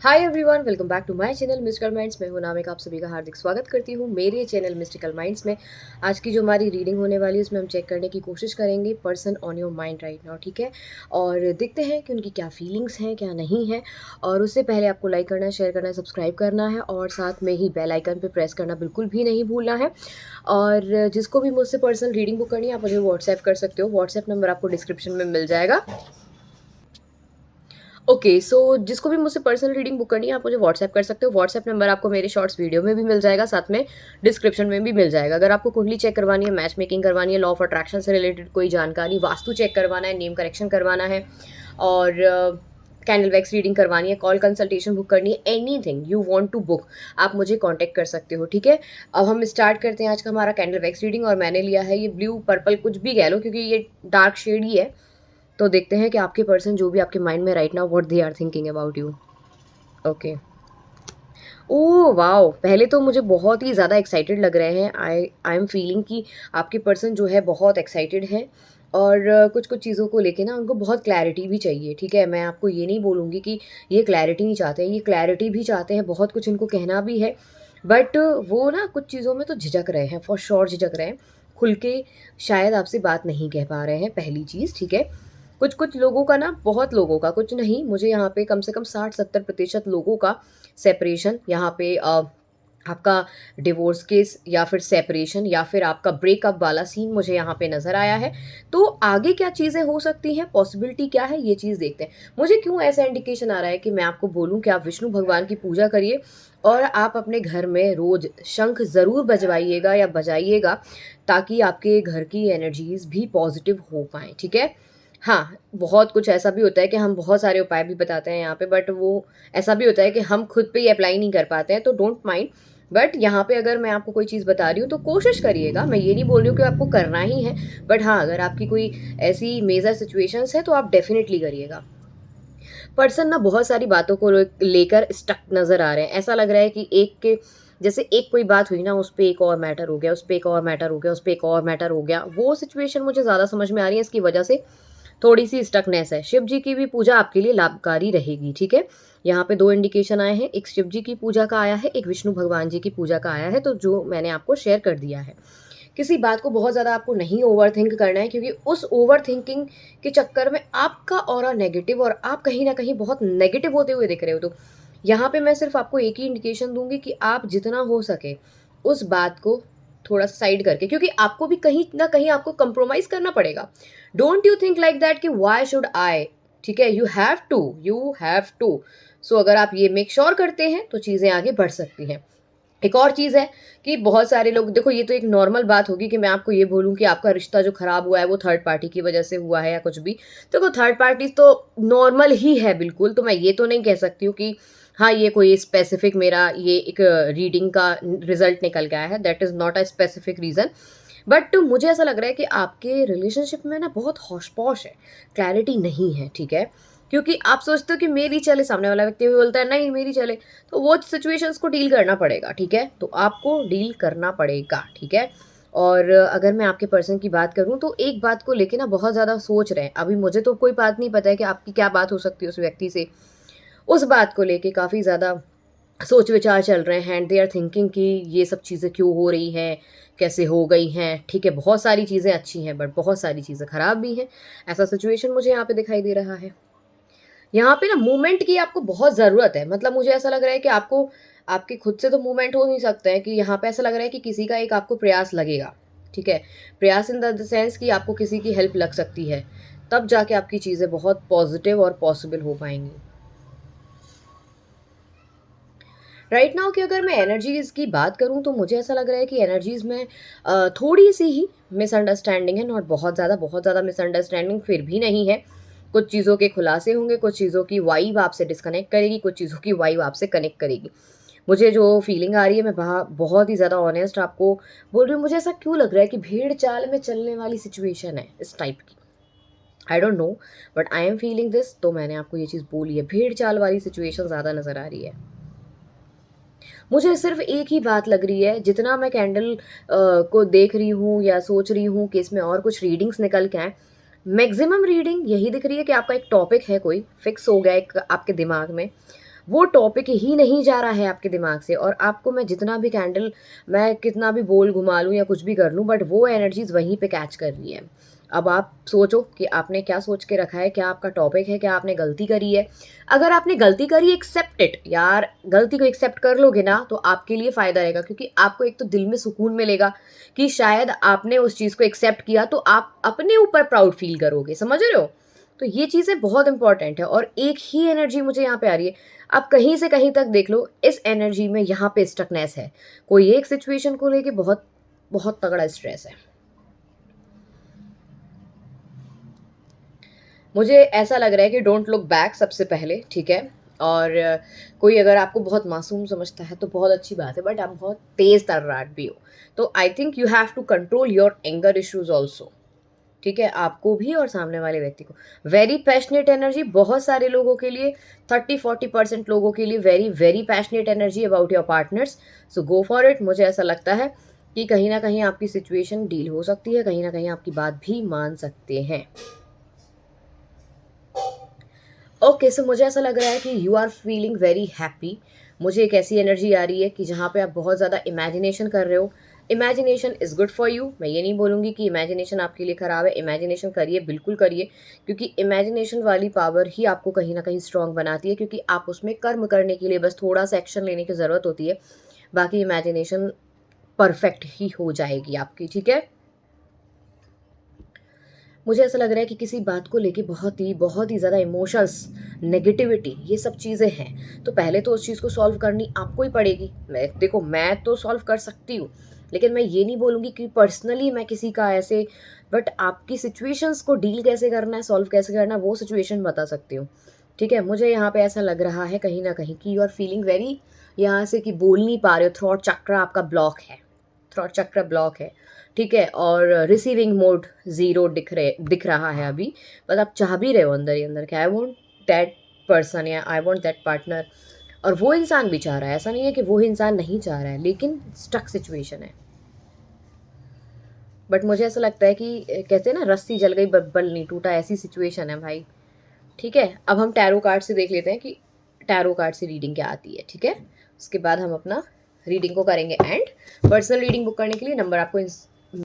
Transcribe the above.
Hi everyone, welcome back to my channel mystical minds. मैं हूं नामिका, आप सभी का हार्दिक स्वागत करती हूं मेरे चैनल मिस्टिकल माइंड्स में। आज की जो हमारी रीडिंग होने वाली है उसमें हम चेक करने की कोशिश करेंगे person on your mind right now, ठीक है। और देखते हैं कि उनकी क्या फीलिंग्स हैं, क्या नहीं है। और उससे पहले आपको लाइक करना है, शेयर करना है, सब्सक्राइब करना है और साथ में ही बेल आइकन पर प्रेस करना बिल्कुल भी नहीं भूलना है। और जिसको भी मुझसे पर्सनल रीडिंग बुक करनी है आप मुझे व्हाट्सएप कर सकते हो। व्हाट्सएप नंबर आपको डिस्क्रिप्शन में मिल जाएगा। ओके, सो जिसको भी मुझसे पर्सनल रीडिंग बुक करनी है आप मुझे व्हाट्सएप कर सकते हो। व्हाट्सएप नंबर आपको मेरे शॉर्ट्स वीडियो में भी मिल जाएगा, साथ में डिस्क्रिप्शन में भी मिल जाएगा। अगर आपको कुंडली चेक करवानी है, मैच मेकिंग करवानी है, लॉ ऑफ अट्रैक्शन से रिलेटेड कोई जानकारी, वास्तु चेक करवाना है, नेम करेक्शन करवाना है और कैंडल वैक्स रीडिंग करवानी है, कॉल कंसल्टेशन बुक करनी है, anything you want to book आप मुझे कांटेक्ट कर सकते हो, ठीक है। अब हम स्टार्ट करते हैं आज का हमारा कैंडल वैक्स रीडिंग। और मैंने लिया है ये ब्लू पर्पल, कुछ भी कह लो क्योंकि ये डार्क शेड ही है। तो देखते हैं कि आपके पर्सन जो भी आपके माइंड में right now what they are thinking about you. Okay, oh wow, पहले तो मुझे बहुत ही ज़्यादा एक्साइटेड लग रहे हैं। आई एम फीलिंग कि आपके पर्सन जो है बहुत एक्साइटेड है और कुछ कुछ चीज़ों को लेके ना उनको बहुत क्लैरिटी भी चाहिए, ठीक है। मैं आपको ये नहीं बोलूँगी कि ये क्लैरिटी नहीं चाहते हैं, ये क्लैरिटी भी चाहते हैं, बहुत कुछ इनको कहना भी है। बट वो ना कुछ चीज़ों में तो झिझक रहे हैं, फॉर श्योर झिझक रहे हैं। खुल के शायद आपसे बात नहीं कह पा रहे हैं, पहली चीज़, ठीक है। कुछ कुछ लोगों का ना, बहुत लोगों का, कुछ नहीं, मुझे यहाँ पे कम से कम 60-70% लोगों का सेपरेशन यहाँ पे आपका डिवोर्स केस या फिर सेपरेशन या फिर आपका ब्रेकअप वाला सीन मुझे यहाँ पे नज़र आया है। तो आगे क्या चीज़ें हो सकती हैं, पॉसिबिलिटी क्या है, ये चीज़ देखते हैं। मुझे क्यों ऐसा इंडिकेशन आ रहा है कि मैं आपको बोलूँ कि आप विष्णु भगवान की पूजा करिए और आप अपने घर में रोज़ शंख ज़रूर बजवाइएगा या बजाइएगा, ताकि आपके घर की एनर्जीज भी पॉजिटिव हो पाएँ, ठीक है। हाँ, बहुत कुछ ऐसा भी होता है कि हम बहुत सारे उपाय भी बताते हैं यहाँ पे, बट वो ऐसा भी होता है कि हम खुद पे ही अप्लाई नहीं कर पाते हैं, तो डोंट माइंड। बट यहाँ पे अगर मैं आपको कोई चीज़ बता रही हूँ तो कोशिश करिएगा। मैं ये नहीं बोल रही हूँ कि आपको करना ही है, बट हाँ, अगर आपकी कोई ऐसी मेजर सिचुएशंस है तो आप डेफिनेटली करिएगा। पर्सन ना बहुत सारी बातों को लेकर स्टक नज़र आ रहे हैं। ऐसा लग रहा है कि एक के जैसे एक कोई बात हुई ना, उस पे एक और मैटर हो गया, उस पे एक और मैटर हो गया, उस पे एक और मैटर हो गया। वो सिचुएशन मुझे ज़्यादा समझ में आ रही है, इसकी वजह से थोड़ी सी स्टकनेस है। शिव जी की भी पूजा आपके लिए लाभकारी रहेगी, ठीक है। यहाँ पे दो इंडिकेशन आए हैं, एक शिव जी की पूजा का आया है, एक विष्णु भगवान जी की पूजा का आया है, तो जो मैंने आपको शेयर कर दिया है। किसी बात को बहुत ज़्यादा आपको नहीं ओवर थिंक करना है, क्योंकि उस ओवर थिंकिंग के चक्कर में आपका ऑरा नेगेटिव और आप कहीं ना कहीं बहुत नेगेटिव होते हुए दिख रहे हो। तो यहाँ पे मैं सिर्फ आपको एक ही इंडिकेशन दूंगी कि आप जितना हो सके उस बात को थोड़ा साइड करके, क्योंकि आपको भी कहीं ना कहीं आपको कंप्रोमाइज करना पड़ेगा। Don't you think like that कि वाई शुड आई, ठीक है। You have to. सो अगर आप ये मेक श्योर करते हैं तो चीज़ें आगे बढ़ सकती हैं। एक और चीज़ है कि बहुत सारे लोग, देखो ये तो एक नॉर्मल बात होगी कि मैं आपको ये बोलूँ कि आपका रिश्ता जो खराब हुआ है वो थर्ड पार्टी की वजह से हुआ है या कुछ भी। देखो थर्ड पार्टी तो नॉर्मल ही है बिल्कुल, तो मैं ये तो नहीं कह सकती हूँ कि हाँ ये कोई स्पेसिफिक मेरा ये एक रीडिंग का रिजल्ट निकल गया है। That is not a specific reason. But मुझे ऐसा लग रहा है कि आपके रिलेशनशिप में ना बहुत हौश पौश है, क्लैरिटी नहीं है, ठीक है। क्योंकि आप सोचते हो कि मेरी चले, सामने वाला व्यक्ति भी बोलता है नहीं मेरी चले, तो वो सिचुएशंस को डील करना पड़ेगा, ठीक है। तो आपको डील करना पड़ेगा, ठीक है। और अगर मैं आपके पर्सन की बात करूं तो एक बात को लेके ना बहुत ज़्यादा सोच रहे हैं। अभी मुझे तो कोई बात नहीं पता है कि आपकी क्या बात हो सकती है उस व्यक्ति से। उस बात को लेके काफ़ी ज़्यादा सोच विचार चल रहे हैं एंड दे आर थिंकिंग कि ये सब चीज़ें क्यों हो रही हैं, कैसे हो गई हैं, ठीक है। बहुत सारी चीज़ें अच्छी हैं बट बहुत सारी चीज़ें ख़राब भी हैं। ऐसा सिचुएशन मुझे यहाँ पे दिखाई दे रहा है। यहाँ पे ना मूवमेंट की आपको बहुत ज़रूरत है। मतलब मुझे ऐसा लग रहा है कि आपको, आपके खुद से तो मूवमेंट हो नहीं सकता है, कि यहाँ पे ऐसा लग रहा है कि किसी का एक आपको प्रयास लगेगा, ठीक है। प्रयास इन द सेंस कि आपको किसी की हेल्प लग सकती है, तब जाके आपकी चीज़ें बहुत पॉजिटिव और पॉसिबल हो पाएंगी। राइट नाउ कि अगर मैं एनर्जीज़ की बात करूँ तो मुझे ऐसा लग रहा है कि एनर्जीज़ में थोड़ी सी ही मिसअंडरस्टैंडिंग है। नॉट बहुत ज़्यादा मिसअंडरस्टैंडिंग फिर भी नहीं है। कुछ चीज़ों के खुलासे होंगे, कुछ चीज़ों की वाइब आपसे डिस्कनेक्ट करेगी, कुछ चीज़ों की वाइब आपसे कनेक्ट करेगी। मुझे जो फीलिंग आ रही है, मैं बहुत ही ज़्यादा ऑनेस्ट आपको बोल रही हूँ। मुझे ऐसा क्यों लग रहा है कि भेड़ चाल में चलने वाली सिचुएशन है इस टाइप की। I don't know, but I am feeling this. तो मैंने आपको ये चीज़ बोली है, भेड़ चाल वाली सिचुएशन ज़्यादा नज़र आ रही है। मुझे सिर्फ एक ही बात लग रही है, जितना मैं कैंडल को देख रही हूँ या सोच रही हूँ कि इसमें और कुछ रीडिंग्स निकल के आएँ, मैक्सिमम रीडिंग यही दिख रही है कि आपका एक टॉपिक है, कोई फिक्स हो गया एक आपके दिमाग में, वो टॉपिक ही नहीं जा रहा है आपके दिमाग से, और आपको मैं जितना भी कैंडल, मैं कितना भी बोल घुमा लूँ या कुछ भी कर लूँ, बट वो एनर्जीज वहीं पे कैच कर रही है। अब आप सोचो कि आपने क्या सोच के रखा है, क्या आपका टॉपिक है, क्या आपने गलती करी है। अगर आपने गलती करी, एक्सेप्ट इट यार, गलती को एक्सेप्ट कर लोगे ना तो आपके लिए फ़ायदा रहेगा, क्योंकि आपको एक तो दिल में सुकून मिलेगा कि शायद आपने उस चीज़ को एक्सेप्ट किया, तो आप अपने ऊपर प्राउड फील करोगे, समझ रहे हो। तो ये चीज़ें बहुत इंपॉर्टेंट है, और एक ही एनर्जी मुझे यहाँ पे आ रही है। आप कहीं से कहीं तक देख लो, इस एनर्जी में यहाँ पे स्टकनेस है, कोई एक सिचुएशन को लेके बहुत बहुत तगड़ा स्ट्रेस है। मुझे ऐसा लग रहा है कि डोंट लुक बैक सबसे पहले, ठीक है। और कोई अगर आपको बहुत मासूम समझता है तो बहुत अच्छी बात है, बट आप बहुत तेज तर्रार भी हो, तो I think you have to control your anger issues also, ठीक है, आपको भी और सामने वाले व्यक्ति को। वेरी पैशनेट एनर्जी बहुत सारे लोगों के लिए, 30-40% लोगों के लिए very very passionate energy about your partners. So go for it. मुझे ऐसा लगता है कि कहीं ना कहीं आपकी सिचुएशन डील हो सकती है, कहीं ना कहीं आपकी बात भी मान सकते हैं। ओके, सो मुझे ऐसा लग रहा है कि you are feeling very happy. मुझे एक ऐसी एनर्जी आ रही है कि जहाँ पे आप बहुत ज़्यादा इमेजिनेशन कर रहे हो। Imagination is good for you, मैं ये नहीं बोलूँगी कि इमेजिनेशन आपके लिए ख़राब है। इमेजिनेशन करिए, बिल्कुल करिए, क्योंकि इमेजिनेशन वाली पावर ही आपको कहीं ना कहीं स्ट्रॉन्ग बनाती है, क्योंकि आप उसमें कर्म करने के लिए बस थोड़ा सा एक्शन लेने की ज़रूरत होती है। बाकी इमेजिनेशन परफेक्ट ही हो जाएगी आपकी, ठीक है। मुझे ऐसा लग रहा है कि किसी बात को लेके बहुत ही ज़्यादा इमोशंस, नेगेटिविटी, ये सब चीज़ें हैं, तो पहले तो उस चीज़ को सॉल्व करनी आपको ही पड़ेगी। मैं तो सॉल्व कर सकती हूँ, लेकिन मैं ये नहीं बोलूँगी कि पर्सनली मैं किसी का ऐसे, बट आपकी सिचुएशंस को डील कैसे करना है, सॉल्व कैसे करना है, वो सिचुएशन बता सकती हूँ, ठीक है। मुझे यहाँ पे ऐसा लग रहा है कहीं ना कहीं कि यू आर फीलिंग वेरी, यहाँ से कि बोल नहीं पा रहे हो, थ्रोट चक्र आपका ब्लॉक है, थ्रोट चक्र ब्लॉक है, ठीक है। और रिसीविंग मोड ज़ीरो दिख रहा है अभी, बस आप चाह भी रहे हो अंदर ही अंदर कि आई वॉन्ट दैट पर्सन या आई वॉन्ट दैट पार्टनर, और वो इंसान भी चाह रहा है, ऐसा नहीं है कि वो इंसान नहीं चाह रहा है, लेकिन स्टक सिचुएशन है। बट मुझे ऐसा लगता है कि कहते हैं ना, रस्सी जल गई बल नहीं टूटा, ऐसी सिचुएशन है भाई, ठीक है। अब हम टैरो कार्ड से देख लेते हैं कि टैरो कार्ड से रीडिंग क्या आती है, ठीक है। उसके बाद हम अपना रीडिंग को करेंगे एंड। पर्सनल रीडिंग बुक करने के लिए नंबर आपको